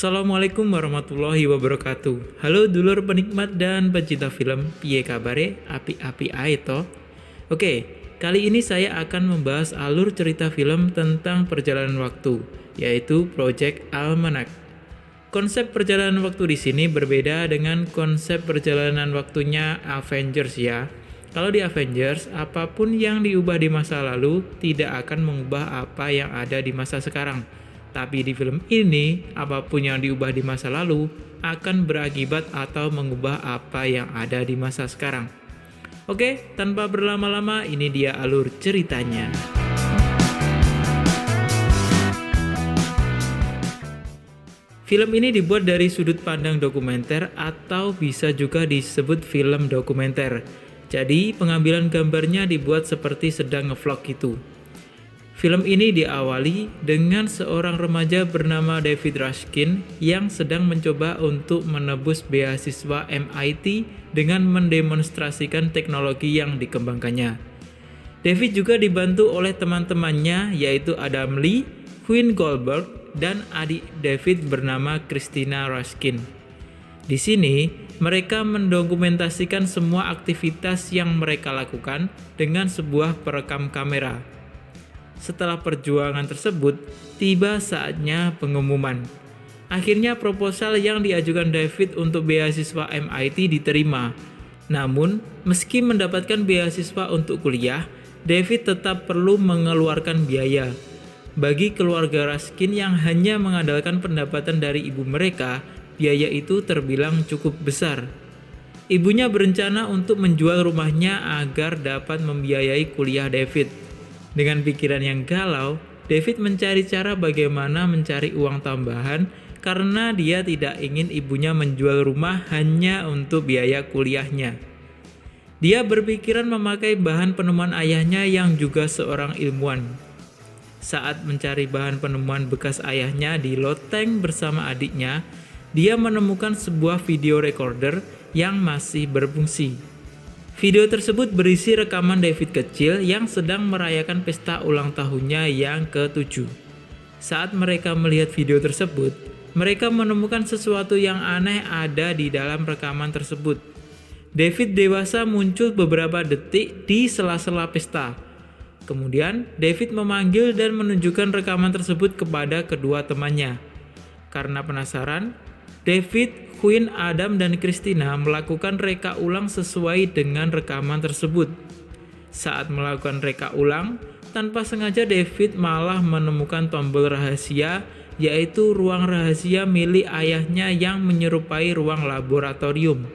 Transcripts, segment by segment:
Assalamualaikum warahmatullahi wabarakatuh. Halo dulur penikmat dan pecinta film, piye kabare? Api-api ae to? Oke, kali ini saya akan membahas alur cerita film tentang perjalanan waktu, yaitu Project Almanac. Konsep perjalanan waktu di sini berbeda dengan konsep perjalanan waktunya Avengers ya. Kalau di Avengers, apapun yang diubah di masa lalu tidak akan mengubah apa yang ada di masa sekarang. Tapi di film ini, apapun yang diubah di masa lalu akan berakibat atau mengubah apa yang ada di masa sekarang. Oke, tanpa berlama-lama, ini dia alur ceritanya. Film ini dibuat dari sudut pandang dokumenter atau bisa juga disebut film dokumenter. Jadi, pengambilan gambarnya dibuat seperti sedang ngevlog gitu. Film ini diawali dengan seorang remaja bernama David Raskin yang sedang mencoba untuk menebus beasiswa MIT dengan mendemonstrasikan teknologi yang dikembangkannya. David juga dibantu oleh teman-temannya yaitu Adam Lee, Quinn Goldberg, dan adik David bernama Christina Raskin. Di sini, mereka mendokumentasikan semua aktivitas yang mereka lakukan dengan sebuah perekam kamera. Setelah perjuangan tersebut, tiba saatnya pengumuman. Akhirnya proposal yang diajukan David untuk beasiswa MIT diterima. Namun, meski mendapatkan beasiswa untuk kuliah, David tetap perlu mengeluarkan biaya. Bagi keluarga Raskin yang hanya mengandalkan pendapatan dari ibu mereka, biaya itu terbilang cukup besar. Ibunya berencana untuk menjual rumahnya agar dapat membiayai kuliah David. Dengan pikiran yang galau, David mencari cara bagaimana mencari uang tambahan karena dia tidak ingin ibunya menjual rumah hanya untuk biaya kuliahnya. Dia berpikiran memakai bahan penemuan ayahnya yang juga seorang ilmuwan. Saat mencari bahan penemuan bekas ayahnya di loteng bersama adiknya, dia menemukan sebuah video recorder yang masih berfungsi. Video tersebut berisi rekaman David kecil yang sedang merayakan pesta ulang tahunnya yang ke-7. Saat mereka melihat video tersebut, mereka menemukan sesuatu yang aneh ada di dalam rekaman tersebut. David dewasa muncul beberapa detik di sela-sela pesta. Kemudian, David memanggil dan menunjukkan rekaman tersebut kepada kedua temannya. Karena penasaran, David, Quinn, Adam, dan Christina melakukan reka ulang sesuai dengan rekaman tersebut. Saat melakukan reka ulang, tanpa sengaja David malah menemukan tombol rahasia, yaitu ruang rahasia milik ayahnya yang menyerupai ruang laboratorium.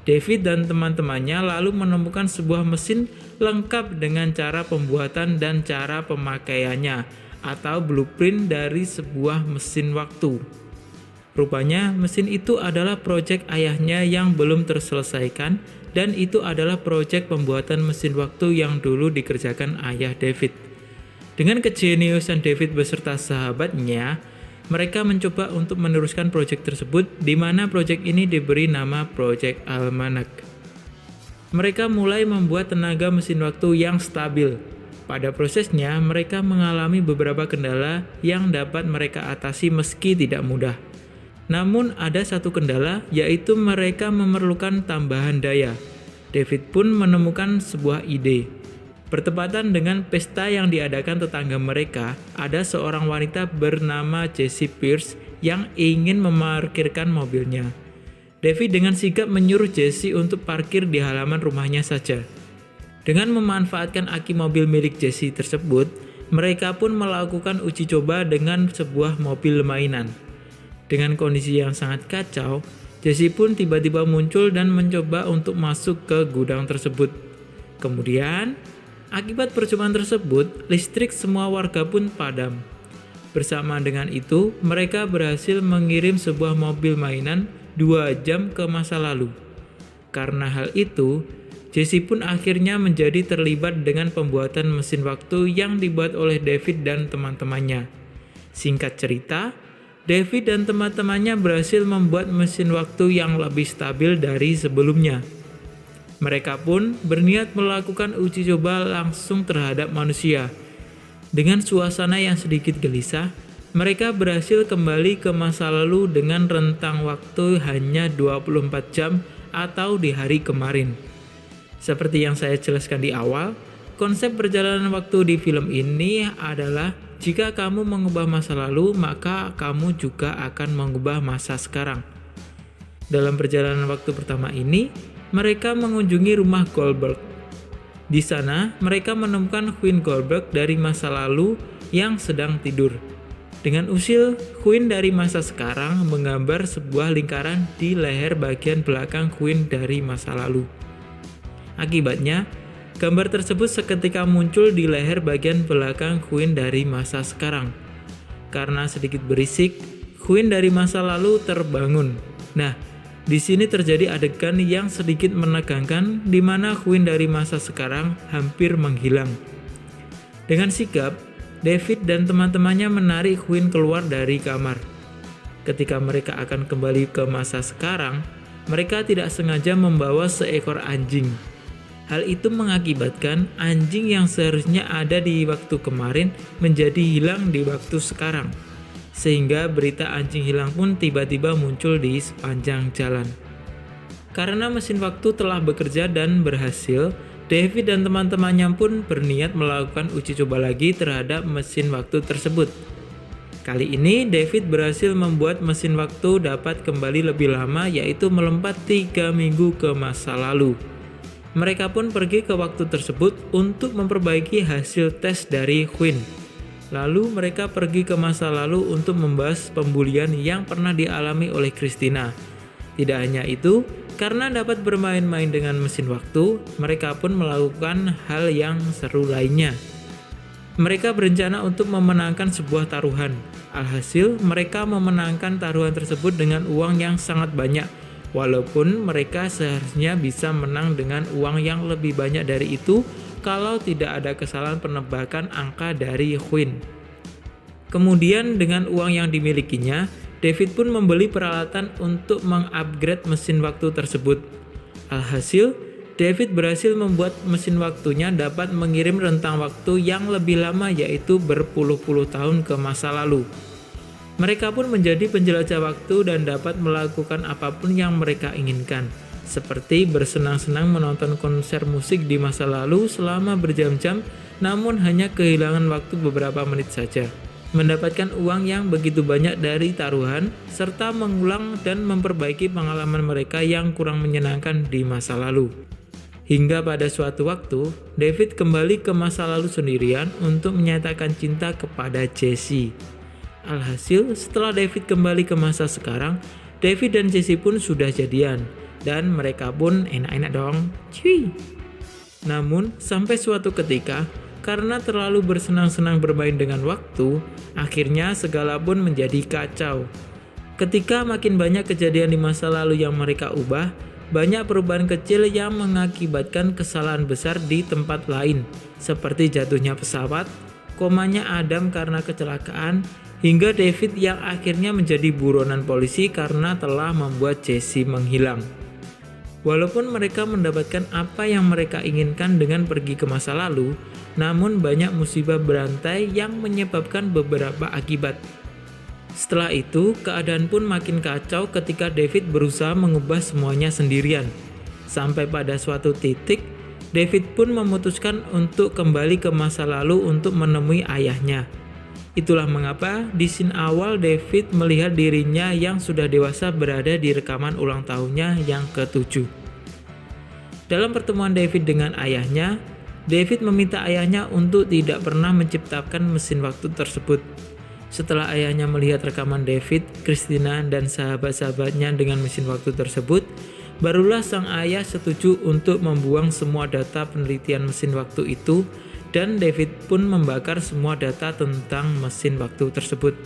David dan teman-temannya lalu menemukan sebuah mesin lengkap dengan cara pembuatan dan cara pemakaiannya, atau blueprint dari sebuah mesin waktu. Rupanya mesin itu adalah proyek ayahnya yang belum terselesaikan, dan itu adalah proyek pembuatan mesin waktu yang dulu dikerjakan ayah David. Dengan kejeniusan David beserta sahabatnya, mereka mencoba untuk meneruskan proyek tersebut, di mana proyek ini diberi nama Project Almanac. Mereka mulai membuat tenaga mesin waktu yang stabil. Pada prosesnya, mereka mengalami beberapa kendala yang dapat mereka atasi meski tidak mudah. Namun ada satu kendala, yaitu mereka memerlukan tambahan daya. David pun menemukan sebuah ide. Bertepatan dengan pesta yang diadakan tetangga mereka, ada seorang wanita bernama Jessie Pierce yang ingin memarkirkan mobilnya. David dengan sigap menyuruh Jessie untuk parkir di halaman rumahnya saja. Dengan memanfaatkan aki mobil milik Jessie tersebut, mereka pun melakukan uji coba dengan sebuah mobil mainan. Dengan kondisi yang sangat kacau, Jessie pun tiba-tiba muncul dan mencoba untuk masuk ke gudang tersebut. Kemudian, akibat percobaan tersebut, listrik semua warga pun padam. Bersamaan dengan itu, mereka berhasil mengirim sebuah mobil mainan 2 jam ke masa lalu. Karena hal itu, Jessie pun akhirnya menjadi terlibat dengan pembuatan mesin waktu yang dibuat oleh David dan teman-temannya. Singkat cerita, David dan teman-temannya berhasil membuat mesin waktu yang lebih stabil dari sebelumnya. Mereka pun berniat melakukan uji coba langsung terhadap manusia. Dengan suasana yang sedikit gelisah, Mereka berhasil kembali ke masa lalu dengan rentang waktu hanya 24 jam atau di hari kemarin. Seperti yang saya jelaskan di awal, konsep perjalanan waktu di film ini adalah jika kamu mengubah masa lalu, maka kamu juga akan mengubah masa sekarang. Dalam perjalanan waktu pertama ini, mereka mengunjungi rumah Goldberg. Di sana, mereka menemukan Queen Goldberg dari masa lalu yang sedang tidur. Dengan usil, Queen dari masa sekarang menggambar sebuah lingkaran di leher bagian belakang Queen dari masa lalu. Akibatnya, gambar tersebut seketika muncul di leher bagian belakang Queen dari masa sekarang. Karena sedikit berisik, Queen dari masa lalu terbangun. Nah, di sini terjadi adegan yang sedikit menegangkan di mana Queen dari masa sekarang hampir menghilang. Dengan sigap, David dan teman-temannya menarik Queen keluar dari kamar. Ketika mereka akan kembali ke masa sekarang, mereka tidak sengaja membawa seekor anjing. Hal itu mengakibatkan anjing yang seharusnya ada di waktu kemarin menjadi hilang di waktu sekarang. Sehingga berita anjing hilang pun tiba-tiba muncul di sepanjang jalan. Karena mesin waktu telah bekerja dan berhasil, David dan teman-temannya pun berniat melakukan uji coba lagi terhadap mesin waktu tersebut. Kali ini David berhasil membuat mesin waktu dapat kembali lebih lama, yaitu melompat 3 minggu ke masa lalu. Mereka pun pergi ke waktu tersebut untuk memperbaiki hasil tes dari Queen. Lalu mereka pergi ke masa lalu untuk membahas pembulian yang pernah dialami oleh Christina. Tidak hanya itu, karena dapat bermain-main dengan mesin waktu, mereka pun melakukan hal yang seru lainnya. Mereka berencana untuk memenangkan sebuah taruhan. Alhasil, mereka memenangkan taruhan tersebut dengan uang yang sangat banyak, walaupun mereka seharusnya bisa menang dengan uang yang lebih banyak dari itu kalau tidak ada kesalahan penebakan angka dari Queen. Kemudian dengan uang yang dimilikinya, David pun membeli peralatan untuk mengupgrade mesin waktu tersebut. Alhasil, David berhasil membuat mesin waktunya dapat mengirim rentang waktu yang lebih lama, yaitu berpuluh-puluh tahun ke masa lalu. Mereka pun menjadi penjelajah waktu dan dapat melakukan apapun yang mereka inginkan, seperti bersenang-senang menonton konser musik di masa lalu selama berjam-jam, namun hanya kehilangan waktu beberapa menit saja. Mendapatkan uang yang begitu banyak dari taruhan, serta mengulang dan memperbaiki pengalaman mereka yang kurang menyenangkan di masa lalu. Hingga pada suatu waktu, David kembali ke masa lalu sendirian untuk menyatakan cinta kepada Jessie. Alhasil, setelah David kembali ke masa sekarang, David dan Jessie pun sudah jadian, dan mereka pun enak-enak dong, cuy. Namun, sampai suatu ketika, karena terlalu bersenang-senang bermain dengan waktu, akhirnya segala pun menjadi kacau. Ketika makin banyak kejadian di masa lalu yang mereka ubah, banyak perubahan kecil yang mengakibatkan kesalahan besar di tempat lain, seperti jatuhnya pesawat, komanya Adam karena kecelakaan, hingga David yang akhirnya menjadi buronan polisi karena telah membuat Jessie menghilang. Walaupun mereka mendapatkan apa yang mereka inginkan dengan pergi ke masa lalu, namun banyak musibah berantai yang menyebabkan beberapa akibat. Setelah itu, keadaan pun makin kacau ketika David berusaha mengubah semuanya sendirian. Sampai pada suatu titik, David pun memutuskan untuk kembali ke masa lalu untuk menemui ayahnya. Itulah mengapa di scene awal David melihat dirinya yang sudah dewasa berada di rekaman ulang tahunnya yang ke-7. Dalam pertemuan David dengan ayahnya, David meminta ayahnya untuk tidak pernah menciptakan mesin waktu tersebut. Setelah ayahnya melihat rekaman David, Christina, dan sahabat-sahabatnya dengan mesin waktu tersebut, barulah sang ayah setuju untuk membuang semua data penelitian mesin waktu itu, dan David pun membakar semua data tentang mesin waktu tersebut.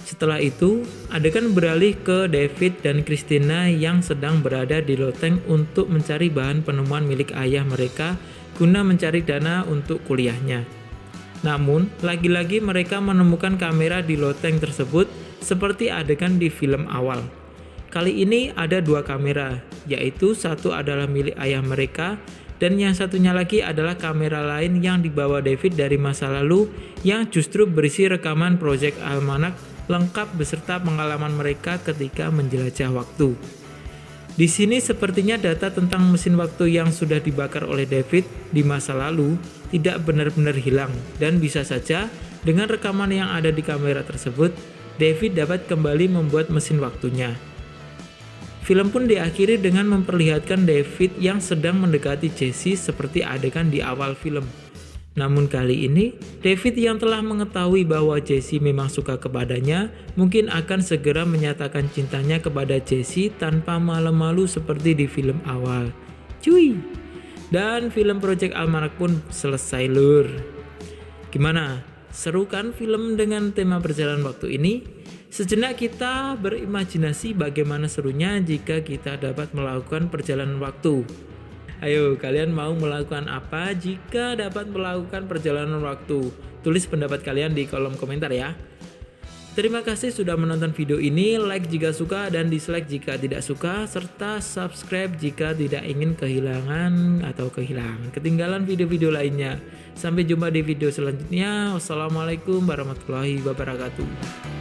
Setelah itu, adegan beralih ke David dan Christina yang sedang berada di loteng untuk mencari bahan penemuan milik ayah mereka guna mencari dana untuk kuliahnya. Namun, lagi-lagi mereka menemukan kamera di loteng tersebut seperti adegan di film awal. Kali ini ada 2 kamera, yaitu satu adalah milik ayah mereka Dan yang satunya lagi adalah kamera lain yang dibawa David dari masa lalu yang justru berisi rekaman Project Almanac lengkap beserta pengalaman mereka ketika menjelajah waktu. Di sini sepertinya data tentang mesin waktu yang sudah dibakar oleh David di masa lalu tidak benar-benar hilang, dan bisa saja dengan rekaman yang ada di kamera tersebut, David dapat kembali membuat mesin waktunya. Film pun diakhiri dengan memperlihatkan David yang sedang mendekati Jessie seperti adegan di awal film. Namun kali ini, David yang telah mengetahui bahwa Jessie memang suka kepadanya, mungkin akan segera menyatakan cintanya kepada Jessie tanpa malu-malu seperti di film awal. Cuy! Dan film Project Almanac pun selesai lur. Gimana? Seru kan film dengan tema perjalanan waktu ini? Sejenak kita berimajinasi bagaimana serunya jika kita dapat melakukan perjalanan waktu. Ayo, kalian mau melakukan apa jika dapat melakukan perjalanan waktu? Tulis pendapat kalian di kolom komentar ya. Terima kasih sudah menonton video ini, like jika suka dan dislike jika tidak suka, serta subscribe jika tidak ingin ketinggalan video-video lainnya. Sampai jumpa di video selanjutnya. Wassalamualaikum warahmatullahi wabarakatuh.